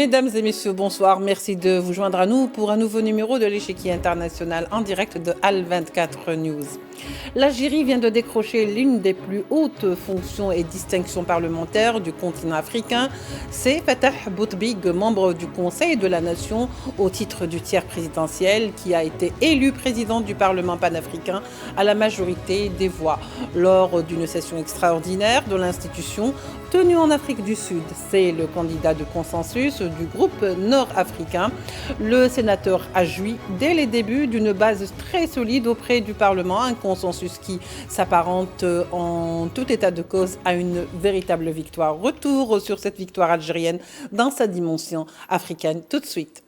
Mesdames et messieurs, bonsoir. Merci de vous joindre à nous pour un nouveau numéro de l'échiquier international en direct de Al24 News. L'Algérie vient de décrocher l'une des plus hautes fonctions et distinctions parlementaires du continent africain. C'est Fattah Boutbig, membre du Conseil de la Nation au titre du tiers présidentiel, qui a été élu président du Parlement panafricain à la majorité des voix lors d'une session extraordinaire de l'institution tenue en Afrique du Sud. C'est le candidat de consensus du groupe nord-africain. Le sénateur a joui dès les débuts d'une base très solide auprès du Parlement, un consensus qui s'apparente en tout état de cause à une véritable victoire. Retour sur cette victoire algérienne dans sa dimension africaine tout de suite.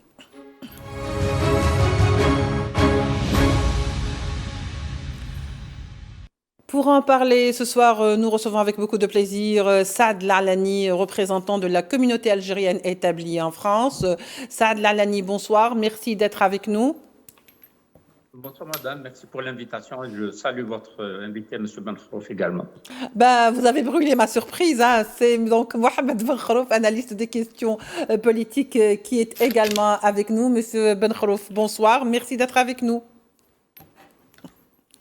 Pour en parler ce soir, nous recevons avec beaucoup de plaisir Saad Lalani, représentant de la communauté algérienne établie en France. Saad Lalani, bonsoir, merci d'être avec nous. Bonsoir madame, merci pour l'invitation. Je salue votre invité, M. Ben Khrouf également. Vous avez brûlé ma surprise. Hein. C'est donc Mohamed Ben Khrouf, analyste des questions politiques, qui est également avec nous. Monsieur Ben Khrouf, bonsoir, merci d'être avec nous.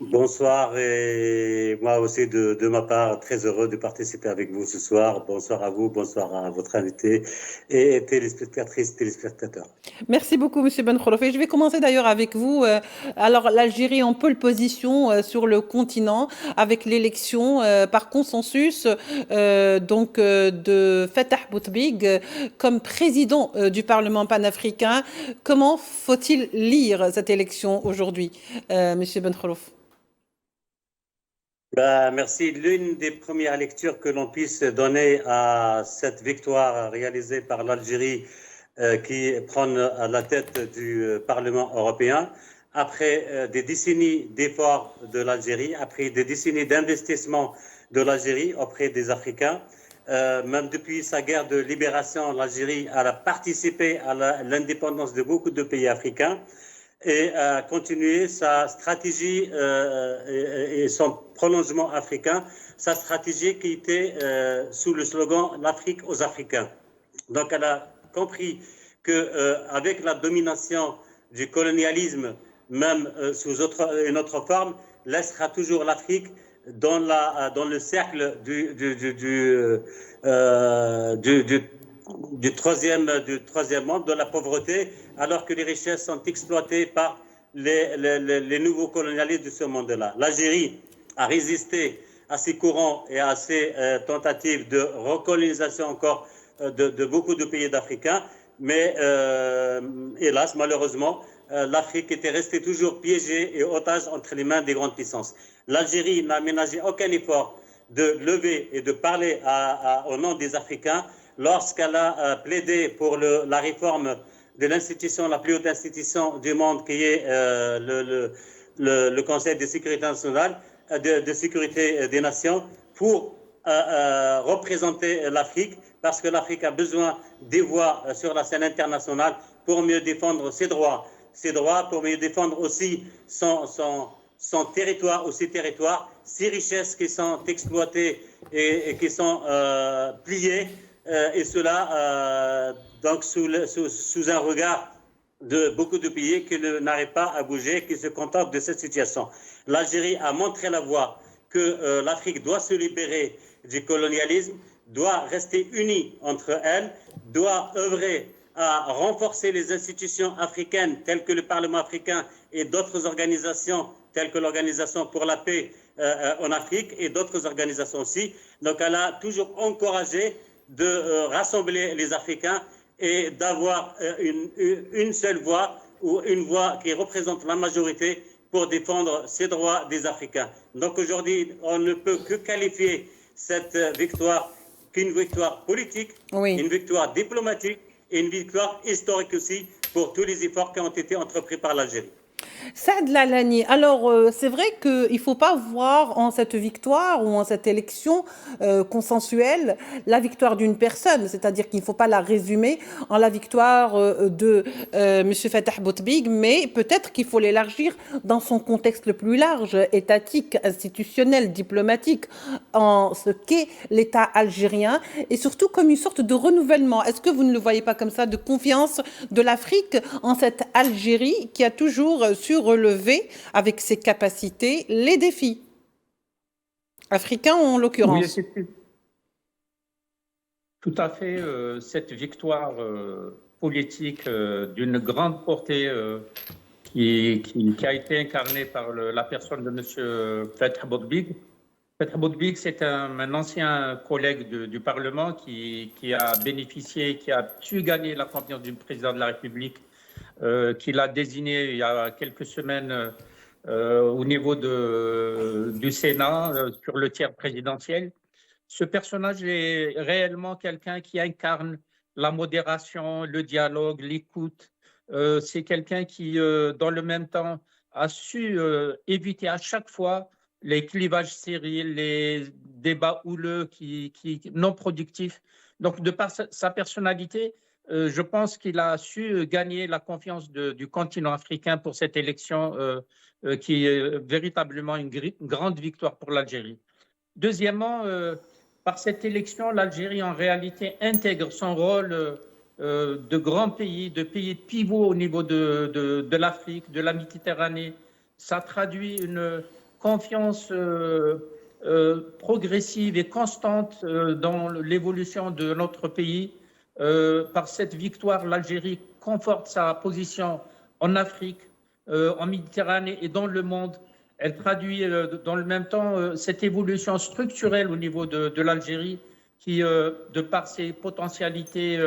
Bonsoir et moi aussi de ma part, très heureux de participer avec vous ce soir. Bonsoir à vous, bonsoir à votre invité et téléspectatrices, téléspectateurs. Merci beaucoup Monsieur Ben Khrouf. Et je vais commencer d'ailleurs avec vous. Alors l'Algérie en pole position sur le continent avec l'élection par consensus de Fattah Boutbig comme président du Parlement panafricain. Comment faut-il lire cette élection aujourd'hui, Monsieur Ben Khrouf? Merci. L'une des premières lectures que l'on puisse donner à cette victoire réalisée par l'Algérie qui prend la tête du Parlement européen, après des décennies d'efforts de l'Algérie, après des décennies d'investissement de l'Algérie auprès des Africains, même depuis sa guerre de libération, l'Algérie a participé à l'indépendance de beaucoup de pays africains et a continué sa stratégie et son prolongement africain, sa stratégie qui était sous le slogan « l'Afrique aux Africains ». Donc elle a compris qu'avec la domination du colonialisme, même sous une autre forme, laissera toujours l'Afrique dans le cercle du troisième monde, de la pauvreté, alors que les richesses sont exploitées par les nouveaux colonialistes de ce monde-là. L'Algérie a résisté à ces courants et à ces tentatives de recolonisation encore de beaucoup de pays africains, mais hélas, malheureusement, l'Afrique était restée toujours piégée et otage entre les mains des grandes puissances. L'Algérie n'a ménagé aucun effort de lever et de parler au nom des Africains lorsqu'elle a plaidé pour la réforme de l'institution, la plus haute institution du monde, qui est le Conseil de sécurité nationale, de sécurité des nations, pour représenter l'Afrique, parce que l'Afrique a besoin des voix sur la scène internationale pour mieux défendre ses droits, pour mieux défendre aussi son territoire ou ses territoires, ses richesses qui sont exploitées et qui sont pliées, et cela donc sous un regard de beaucoup de pays qui n'arrivent pas à bouger, qui se contentent de cette situation. L'Algérie a montré la voie que l'Afrique doit se libérer du colonialisme, doit rester unie entre elles, doit œuvrer à renforcer les institutions africaines telles que le Parlement africain et d'autres organisations telles que l'Organisation pour la paix en Afrique et d'autres organisations aussi. Donc elle a toujours encouragé de rassembler les Africains et d'avoir une seule voix ou une voix qui représente la majorité pour défendre ces droits des Africains. Donc aujourd'hui, on ne peut que qualifier cette victoire qu'une victoire politique, oui, une victoire diplomatique et une victoire historique aussi pour tous les efforts qui ont été entrepris par l'Algérie. Saad Lalani, alors c'est vrai qu'il ne faut pas voir en cette victoire ou en cette élection consensuelle la victoire d'une personne, c'est-à-dire qu'il ne faut pas la résumer en la victoire de M. Fattah Boutbig, mais peut-être qu'il faut l'élargir dans son contexte le plus large, étatique, institutionnel, diplomatique, en ce qu'est l'État algérien, et surtout comme une sorte de renouvellement. Est-ce que vous ne le voyez pas comme ça, de confiance de l'Afrique en cette Algérie qui a toujours su relever avec ses capacités les défis africains en Oui, l'occurrence? tout à fait. Cette victoire politique d'une grande portée qui a été incarnée par la personne de M. Fattah Boutbig. Fattah Boutbig, c'est un ancien collègue du Parlement qui a bénéficié, qui a su gagner la confiance du président de la République, qui l'a désigné il y a quelques semaines au niveau du Sénat sur le tiers présidentiel. Ce personnage est réellement quelqu'un qui incarne la modération, le dialogue, l'écoute. C'est quelqu'un qui, dans le même temps, a su éviter à chaque fois les clivages stériles, les débats houleux non productifs. Donc, de par sa personnalité, je pense qu'il a su gagner la confiance du continent africain pour cette élection qui est véritablement une grande victoire pour l'Algérie. Deuxièmement, par cette élection, l'Algérie en réalité intègre son rôle de grand pays, de pays pivot au niveau de l'Afrique, de la Méditerranée. Ça traduit une confiance progressive et constante dans l'évolution de notre pays. Par cette victoire, l'Algérie conforte sa position en Afrique, en Méditerranée et dans le monde. Elle traduit dans le même temps cette évolution structurelle au niveau de l'Algérie qui, de par ses potentialités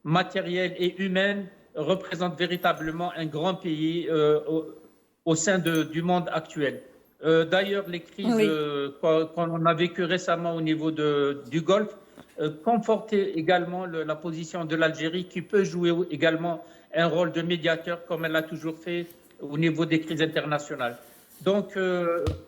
matérielles et humaines, représente véritablement un grand pays au sein du monde actuel. D'ailleurs, les crises qu'on a vécues récemment au niveau du Golfe confortaient également la position de l'Algérie qui peut jouer également un rôle de médiateur comme elle l'a toujours fait au niveau des crises internationales. Donc,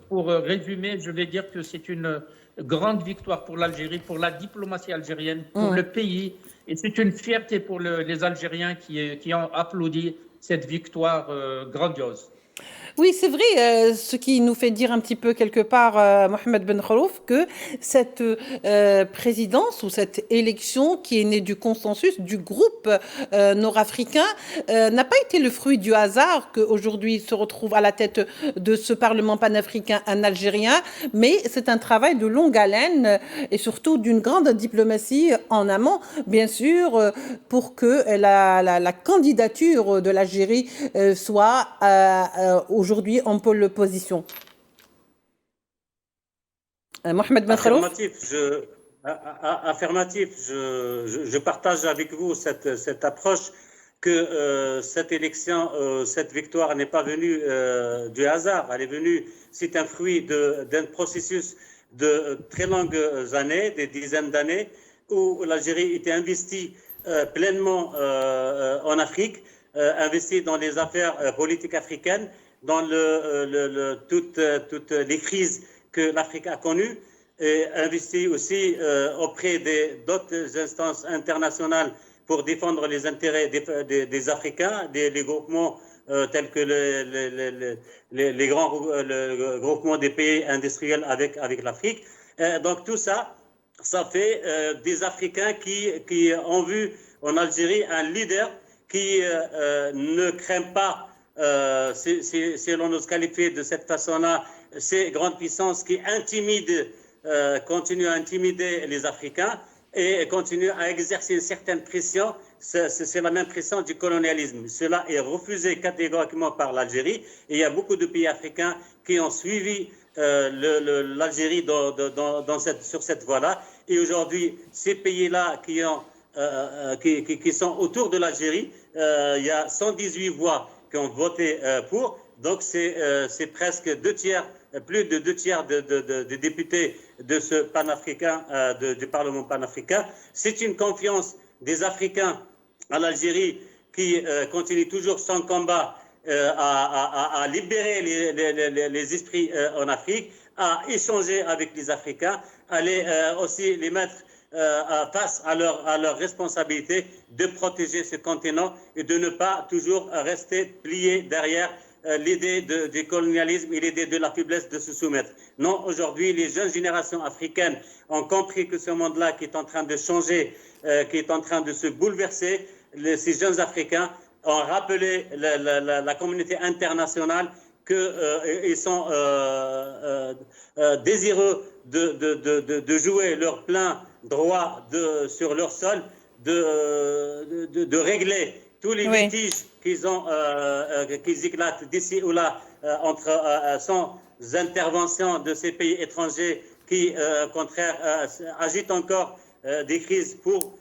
pour résumer, je vais dire que c'est une grande victoire pour l'Algérie, pour la diplomatie algérienne, pour le pays, et c'est une fierté pour les Algériens qui ont applaudi cette victoire grandiose. Oui, c'est vrai, ce qui nous fait dire un petit peu quelque part, Mohamed Ben Khalouf, que cette présidence ou cette élection qui est née du consensus du groupe nord-africain n'a pas été le fruit du hasard qu'aujourd'hui se retrouve à la tête de ce Parlement panafricain un Algérien, mais c'est un travail de longue haleine et surtout d'une grande diplomatie en amont, bien sûr, pour que la candidature de l'Algérie soit aujourd'hui en pôle position. Mohamed Ben Khalouf. Affirmatif, je partage avec vous cette approche que cette élection, cette victoire n'est pas venue du hasard. Elle est venue, c'est un fruit d'un processus de très longues années, des dizaines d'années, où l'Algérie était investie pleinement en Afrique, investie dans les affaires politiques africaines, dans toutes les crises que l'Afrique a connues, et investi aussi auprès d'autres instances internationales pour défendre les intérêts des Africains, les groupements tels que les grands groupements des pays industriels avec l'Afrique. Donc tout ça, ça fait des Africains qui ont vu en Algérie un leader qui ne craint pas, si l'on nous qualifie de cette façon-là, ces grandes puissances qui continuent à intimider les Africains et continuent à exercer une certaine pression. C'est la même pression du colonialisme. Cela est refusé catégoriquement par l'Algérie. Et il y a beaucoup de pays africains qui ont suivi l'Algérie sur cette voie-là. Et aujourd'hui, ces pays-là qui sont autour de l'Algérie, il y a 118 voix qui ont voté pour. Donc c'est presque plus de deux tiers de députés de ce panafricain, du Parlement panafricain. C'est une confiance des Africains à l'Algérie qui continue toujours son combat à libérer les esprits en Afrique, à échanger avec les Africains, à aussi les mettre face à leur responsabilité de protéger ce continent et de ne pas toujours rester plié derrière l'idée du colonialisme et l'idée de la faiblesse de se soumettre. Non, aujourd'hui, les jeunes générations africaines ont compris que ce monde-là qui est en train de changer, qui est en train de se bouleverser, ces jeunes Africains ont rappelé la communauté internationale qu'ils sont désireux de jouer leur plein droit sur leur sol, de régler tous les litiges qu'ils éclatent d'ici ou là sans intervention de ces pays étrangers qui, au contraire, agitent encore des crises pour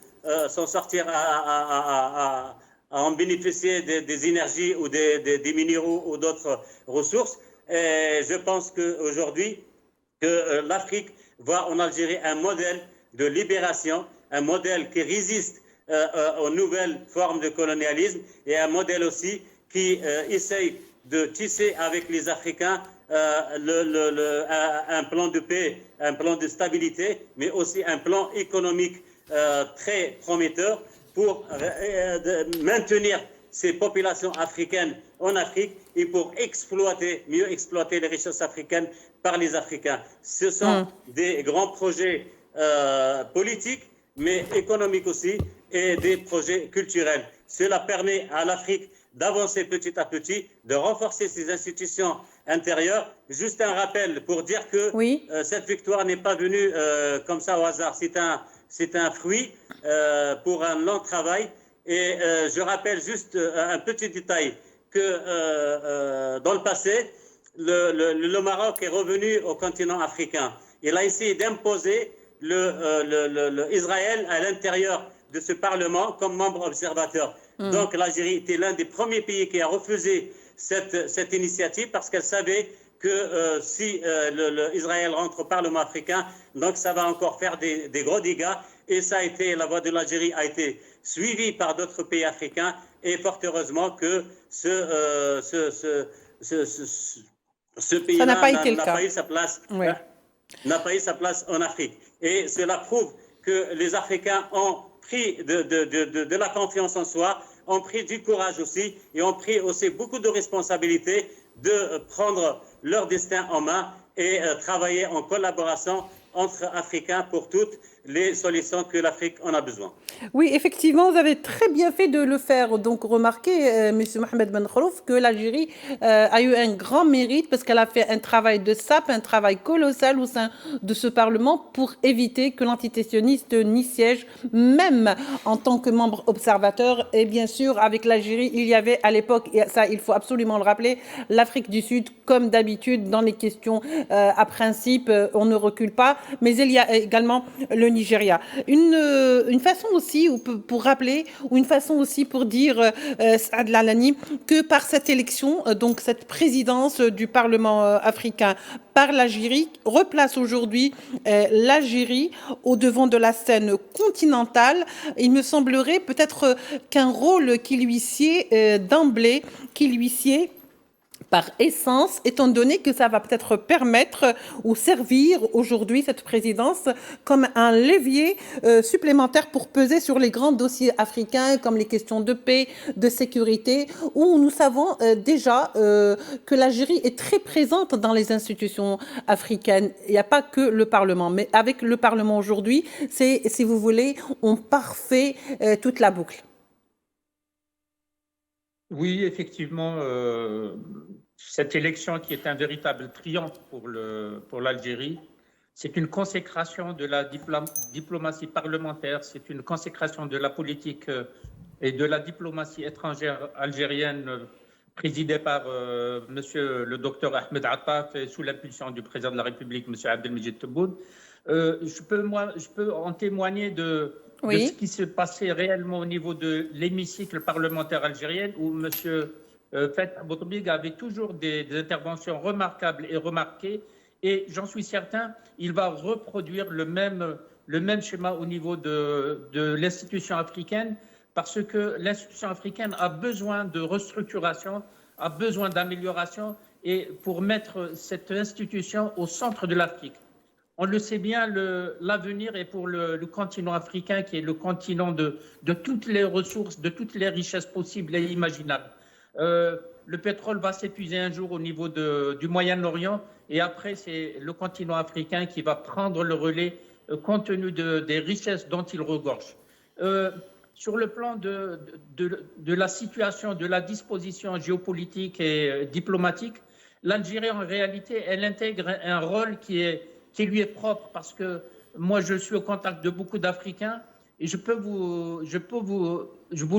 s'en sortir à en bénéficier des énergies ou des minéraux ou d'autres ressources. Et je pense qu'aujourd'hui, que l'Afrique voit en Algérie un modèle de libération, un modèle qui résiste aux nouvelles formes de colonialisme et un modèle aussi qui essaye de tisser avec les Africains un plan de paix, un plan de stabilité, mais aussi un plan économique très prometteur pour maintenir ces populations africaines en Afrique et pour mieux exploiter les richesses africaines par les Africains. Ce sont des grands projets politiques, mais économiques aussi, et des projets culturels. Cela permet à l'Afrique d'avancer petit à petit, de renforcer ses institutions intérieures. Juste un rappel pour dire que cette victoire n'est pas venue comme ça au hasard. C'est un fruit pour un long travail. Et je rappelle juste un petit détail, que dans le passé, le Maroc est revenu au continent africain. Il a essayé d'imposer Israël à l'intérieur de ce Parlement comme membre observateur. Donc l'Algérie était l'un des premiers pays qui a refusé cette initiative parce qu'elle savait que si Israël rentre au Parlement africain, donc ça va encore faire des gros dégâts. Et ça a été, la voix de l'Algérie a été suivie par d'autres pays africains. Et fort heureusement que ce pays-là n'a pas eu sa place. N'a pas eu sa place en Afrique. Et cela prouve que les Africains ont pris de la confiance en soi, ont pris du courage aussi, et ont pris aussi beaucoup de responsabilités de prendre leur destin en main et travailler en collaboration entre Africains pour toutes les solutions que l'Afrique en a besoin. Oui, effectivement, vous avez très bien fait de le faire. Donc, remarquez, Monsieur Mohamed Ben Khorouf, que l'Algérie a eu un grand mérite parce qu'elle a fait un travail de sape, un travail colossal au sein de ce Parlement pour éviter que l'antité-sioniste n'y siège, même en tant que membre observateur. Et bien sûr, avec l'Algérie, il y avait à l'époque, et ça, il faut absolument le rappeler, l'Afrique du Sud, comme d'habitude, dans les questions à principe, on ne recule pas. Mais il y a également le Nigeria. Une façon aussi pour rappeler, ou une façon aussi pour dire, Saad Lalani, que par cette élection, donc cette présidence du Parlement africain par l'Algérie, replace aujourd'hui l'Algérie au devant de la scène continentale. Il me semblerait peut-être qu'un rôle qui lui sied d'emblée, qui lui sied par essence, étant donné que ça va peut-être permettre ou servir aujourd'hui cette présidence comme un levier supplémentaire pour peser sur les grands dossiers africains comme les questions de paix, de sécurité, où nous savons déjà que l'Algérie est très présente dans les institutions africaines. Il n'y a pas que le Parlement, mais avec le Parlement aujourd'hui, c'est, si vous voulez, on parfait toute la boucle. Oui, effectivement, cette élection qui est un véritable triomphe pour l'Algérie, c'est une consécration de la diplomatie parlementaire, c'est une consécration de la politique et de la diplomatie étrangère algérienne présidée par monsieur le docteur Ahmed Attaf et sous l'impulsion du président de la République, monsieur Abdelmejid Tebboune. Je peux en témoigner de ce qui se passait réellement au niveau de l'hémicycle parlementaire algérien où M. Fath Boutbig avait toujours des interventions remarquables et remarquées. Et j'en suis certain, il va reproduire le même schéma au niveau de l'institution africaine parce que l'institution africaine a besoin de restructuration, a besoin d'amélioration et pour mettre cette institution au centre de l'Afrique. On le sait bien, l'avenir est pour le continent africain, qui est le continent de toutes les ressources, de toutes les richesses possibles et imaginables. Le pétrole va s'épuiser un jour au niveau du Moyen-Orient, et après, c'est le continent africain qui va prendre le relais compte tenu des richesses dont il regorge. Sur le plan de la situation, de la disposition géopolitique et diplomatique, l'Algérie, en réalité, elle intègre un rôle qui lui est propre, parce que moi, je suis au contact de beaucoup d'Africains et je vous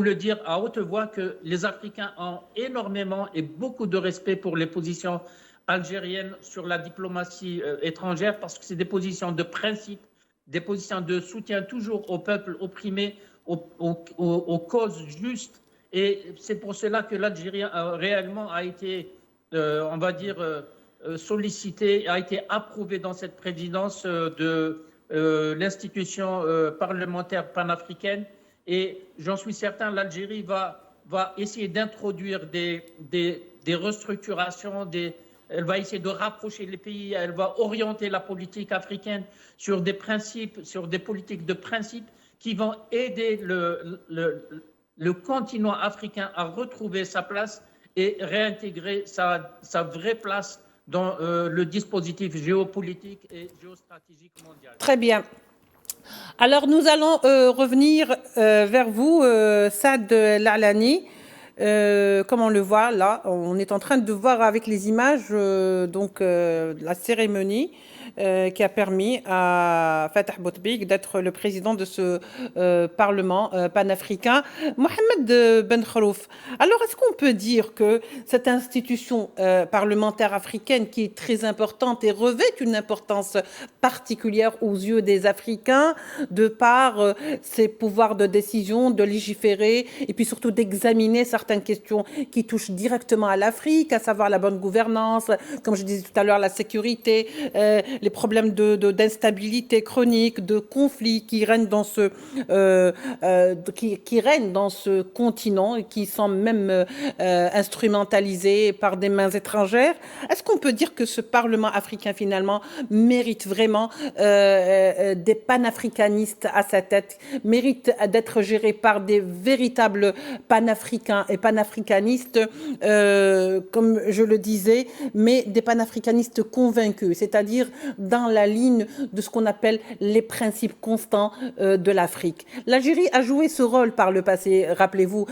le dire à haute voix que les Africains ont énormément et beaucoup de respect pour les positions algériennes sur la diplomatie étrangère, parce que c'est des positions de principe, des positions de soutien toujours au peuple opprimé, aux causes justes. Et c'est pour cela que l'Algérie réellement a été, on va dire, sollicité, a été approuvé dans cette présidence de l'institution parlementaire panafricaine. Et j'en suis certain, l'Algérie va essayer d'introduire des restructurations, elle va essayer de rapprocher les pays, elle va orienter la politique africaine sur des principes, sur des politiques de principe qui vont aider le continent africain à retrouver sa place et réintégrer sa vraie place dans le dispositif géopolitique et géostratégique mondial. Très bien. Alors, nous allons revenir vers vous, Saad Lalani. Comme on le voit là, on est en train de voir avec les images la cérémonie qui a permis à Fatah Boutbik d'être le président de ce Parlement panafricain. Mohamed Ben Khorouf, alors est-ce qu'on peut dire que cette institution parlementaire africaine qui est très importante et revêt une importance particulière aux yeux des Africains de par ses pouvoirs de décision, de légiférer et puis surtout d'examiner certaines questions qui touchent directement à l'Afrique, à savoir la bonne gouvernance, comme je disais tout à l'heure, la sécurité, les problèmes d'instabilité chronique, de conflits qui règnent dans qui règnent dans ce continent et qui sont même instrumentalisés par des mains étrangères. Est-ce qu'on peut dire que ce Parlement africain finalement mérite vraiment des panafricanistes à sa tête, mérite d'être géré par des véritables panafricains et panafricanistes, comme je le disais, mais des panafricanistes convaincus, c'est-à-dire dans la ligne de ce qu'on appelle les principes constants de l'Afrique. L'Algérie a joué ce rôle par le passé, rappelez-vous,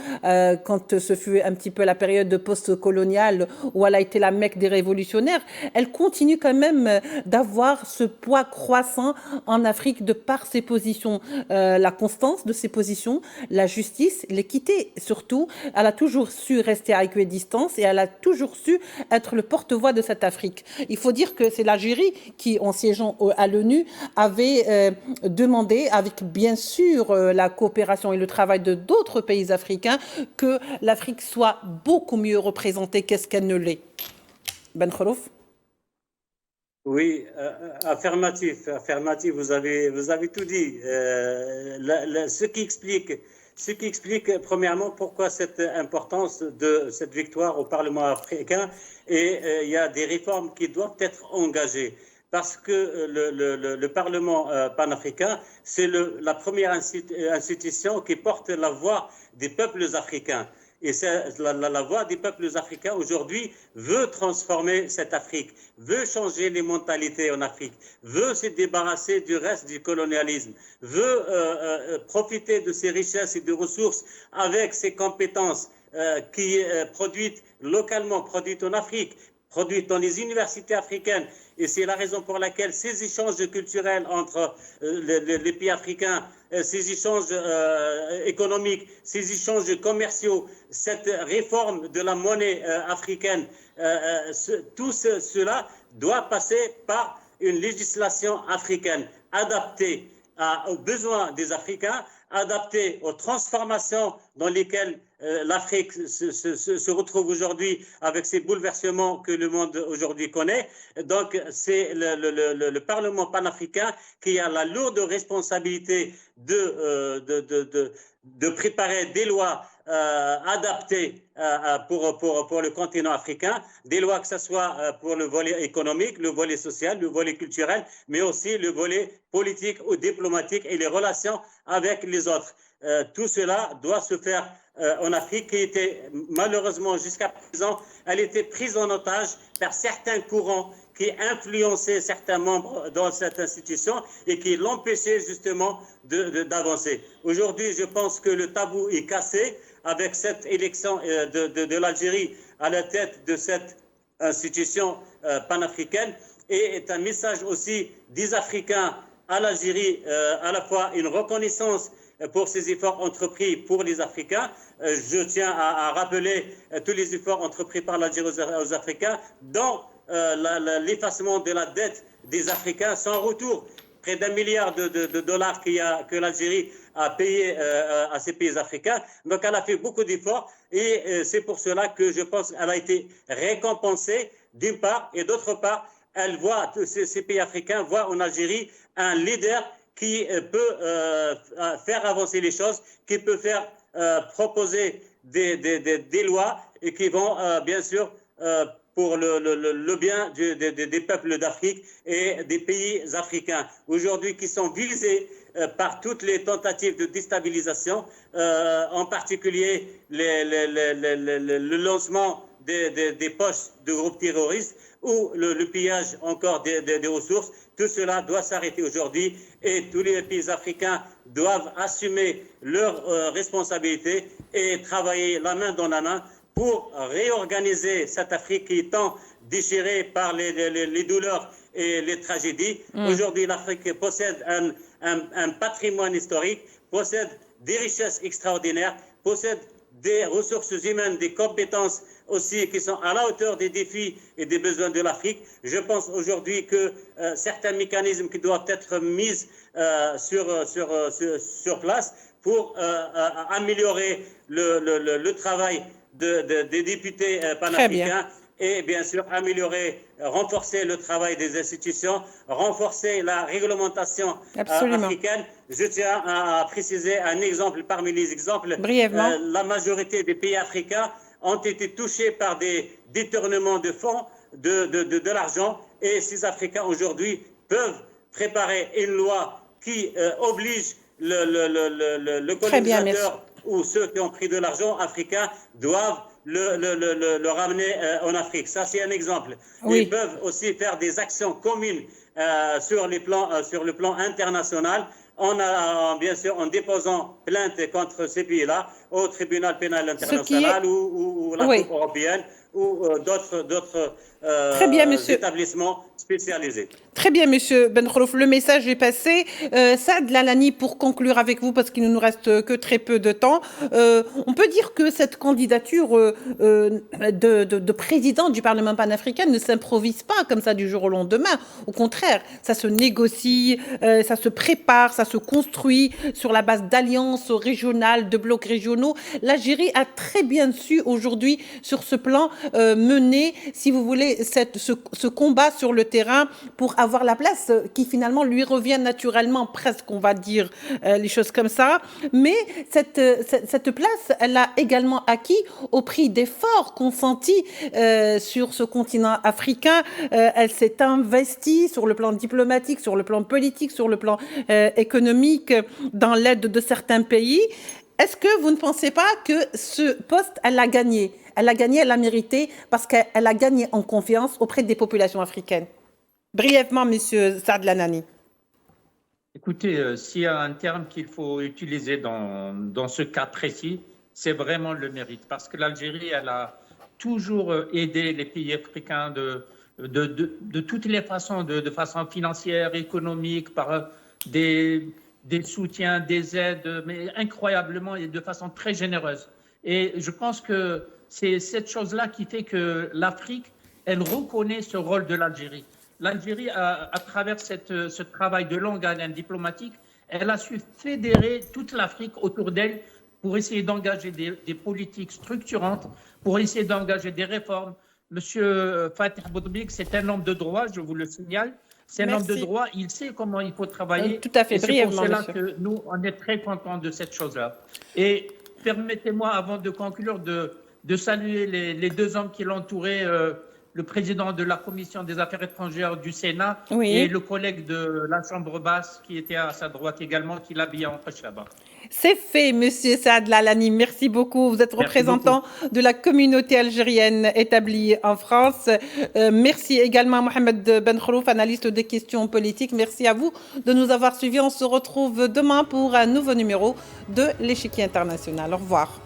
quand ce fut un petit peu la période post-coloniale où elle a été la Mecque des révolutionnaires. Elle continue quand même d'avoir ce poids croissant en Afrique de par ses positions, la constance de ses positions, la justice, l'équité surtout. Elle a toujours su rester à équidistance et elle a toujours su être le porte-voix de cette Afrique. Il faut dire que c'est l'Algérie qui, en siégeant à l'ONU, avait demandé, avec bien sûr la coopération et le travail de d'autres pays africains, que l'Afrique soit beaucoup mieux représentée qu'est-ce qu'elle ne l'est. Ben Khorouf. Oui, affirmatif, vous avez tout dit. Ce qui explique premièrement pourquoi cette importance de cette victoire au Parlement africain, et il y a des réformes qui doivent être engagées. Parce que le Parlement panafricain, c'est la première institution qui porte la voix des peuples africains. Et la voix des peuples africains aujourd'hui veut transformer cette Afrique, veut changer les mentalités en Afrique, veut se débarrasser du reste du colonialisme, veut profiter de ses richesses et de ressources avec ses compétences qui produites localement, produites en Afrique, produites dans les universités africaines. Et c'est la raison pour laquelle ces échanges culturels entre les pays africains, ces échanges économiques, ces échanges commerciaux, cette réforme de la monnaie africaine, tout cela doit passer par une législation africaine adaptée aux besoins des Africains, adaptée aux transformations dans lesquelles l'Afrique se retrouve aujourd'hui avec ces bouleversements que le monde aujourd'hui connaît. Donc c'est le Parlement panafricain qui a la lourde responsabilité de préparer des lois adaptées pour le continent africain, des lois que ce soit pour le volet économique, le volet social, le volet culturel, mais aussi le volet politique ou diplomatique et les relations avec les autres. Tout cela doit se faire en Afrique, qui était malheureusement jusqu'à présent, elle était prise en otage par certains courants qui influençaient certains membres dans cette institution et qui l'empêchaient justement d'avancer. Aujourd'hui, je pense que le tabou est cassé avec cette élection de l'Algérie à la tête de cette institution panafricaine, et est un message aussi des Africains à l'Algérie, à la fois une reconnaissance pour ces efforts entrepris pour les Africains. Je tiens à rappeler tous les efforts entrepris par l'Algérie aux Africains dans l'effacement de la dette des Africains sans retour. Près d'1 milliard de dollars que l'Algérie a payé à ces pays africains. Donc elle a fait beaucoup d'efforts et c'est pour cela que je pense qu'elle a été récompensée d'une part, et d'autre part, elle voit, ces pays africains voient en Algérie un leader qui peut faire avancer les choses, qui peut faire proposer des lois et qui vont bien sûr pour le bien des peuples d'Afrique et des pays africains, aujourd'hui qui sont visés par toutes les tentatives de déstabilisation, en particulier le lancement des poches de groupes terroristes ou le pillage encore des ressources. Tout cela doit s'arrêter aujourd'hui et tous les pays africains doivent assumer leurs responsabilités et travailler la main dans la main pour réorganiser cette Afrique qui est tant déchirée par les douleurs et les tragédies. Aujourd'hui, l'Afrique possède un patrimoine historique, possède des richesses extraordinaires, possède des ressources humaines, des compétences aussi qui sont à la hauteur des défis et des besoins de l'Afrique. Je pense aujourd'hui que certains mécanismes qui doivent être mis sur place pour améliorer le travail des députés panafricains et bien sûr renforcer le travail des institutions, renforcer la réglementation africaine. Je tiens à préciser un exemple parmi les exemples. Brièvement. La majorité des pays africains ont été touchés par des détournements de fonds, de l'argent, et ces Africains aujourd'hui peuvent préparer une loi qui oblige le colonisateur ou ceux qui ont pris de l'argent africain doivent le ramener en Afrique. Ça, c'est un exemple. Oui. Ils peuvent aussi faire des actions communes sur le plan international, bien sûr, en déposant plainte contre ces pays-là au tribunal pénal international ou la Cour européenne ou d'autres établissements spécialisés. Très bien, Monsieur Benkholouf, le message est passé. Saad Lalani, pour conclure avec vous, parce qu'il ne nous reste que très peu de temps, on peut dire que cette candidature de président du Parlement panafricain ne s'improvise pas comme ça du jour au lendemain. Au contraire, ça se négocie, ça se prépare, ça se construit sur la base d'alliances régionales, de blocs régionaux. L'Algérie a très bien su aujourd'hui, sur ce plan, mener, si vous voulez, ce combat sur le terrain pour avoir la place qui finalement lui revient naturellement, presque, on va dire les choses comme ça. Mais cette place, elle a également acquis au prix d'efforts consentis sur ce continent africain. Elle s'est investie sur le plan diplomatique, sur le plan politique, sur le plan économique, dans l'aide de certains pays. Est-ce que vous ne pensez pas que ce poste, elle l'a gagné? Elle l'a gagné, elle l'a mérité, parce qu'elle a gagné en confiance auprès des populations africaines. Brièvement, Monsieur Saad Lalani. Écoutez, s'il y a un terme qu'il faut utiliser dans ce cas précis, c'est vraiment le mérite. Parce que l'Algérie, elle a toujours aidé les pays africains de toutes les façons, de façon financière, économique, par des soutiens, des aides, mais incroyablement et de façon très généreuse. Et je pense que c'est cette chose-là qui fait que l'Afrique, elle reconnaît ce rôle de l'Algérie. L'Algérie, à travers ce travail de longue haleine diplomatique, elle a su fédérer toute l'Afrique autour d'elle pour essayer d'engager des politiques structurantes, pour essayer d'engager des réformes. Monsieur Fathi Bouteflika, c'est un homme de droit, je vous le signale. C'est un homme de Merci. droit, il sait comment il faut travailler. Tout à fait, Et c'est pour brièvement, cela monsieur. que nous, on est très contents de cette chose-là. Et permettez-moi, avant de conclure, de saluer les deux hommes qui l'entouraient, le président de la Commission des Affaires étrangères du Sénat Oui. et le collègue de la Chambre basse qui était à sa droite également, qui l'habillait en prêche là-bas. C'est fait, monsieur Saad Lalani. Merci beaucoup. Vous êtes Merci représentant de la communauté algérienne établie en France. Merci également à Mohamed Ben Kholouf, analyste des questions politiques. Merci à vous de nous avoir suivis. On se retrouve demain pour un nouveau numéro de l'Échiquier international. Au revoir.